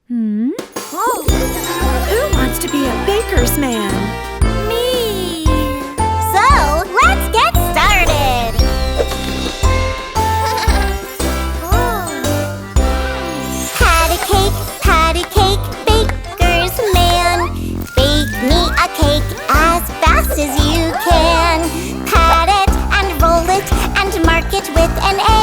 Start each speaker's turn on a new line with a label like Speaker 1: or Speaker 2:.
Speaker 1: Hmm? Who wants to be a baker's man?
Speaker 2: Me! So, let's get started! Patty cake, baker's man. Bake me a cake as fast as you can. Pat it and roll it and mark it with an A.